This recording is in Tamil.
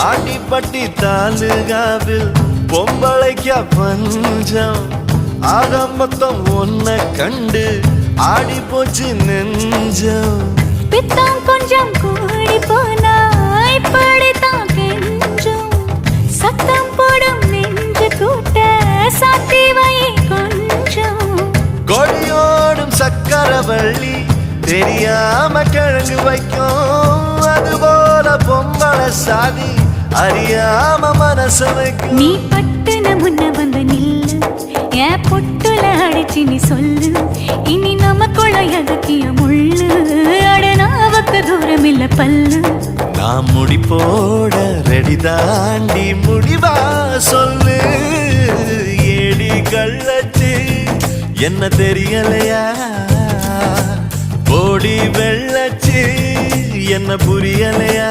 ஆண்டிப்பட்டி தாலுகாவில் பொம்பளைக்க பஞ்சம் ஆக மொத்தம் ஒன்ன கண்டு ஆடி போச்சு நெஞ்சம் பித்தம் கொஞ்சம் கூடி போனா இப்படித்தான் கெஞ்சும் சத்தம் போடும் நெஞ்சு கூட்ட சாத்தி வை கொஞ்சம் கொடியோடும் சக்கரவள்ளி தெரியாம கிழங்கு வைக்கும் அதுபோல பொம்பளை சாதி அறியாம மனச வைக்கும் நீ பட்டுன முன்ன வந்து நில்லு என் பொட்டுல அடிச்சு நீ சொல்லு இனி நமக்குள்ள எதுக்கிய முள்ளு அடனாவுக்கு தூரம் இல்ல பல்லு நான் முடி போட ரெடி தாண்டி முடிவா சொல்லு ஏடி கள்ளச்சு என்ன தெரியலையா போடி வெள்ளச்சு என்ன புரியலையா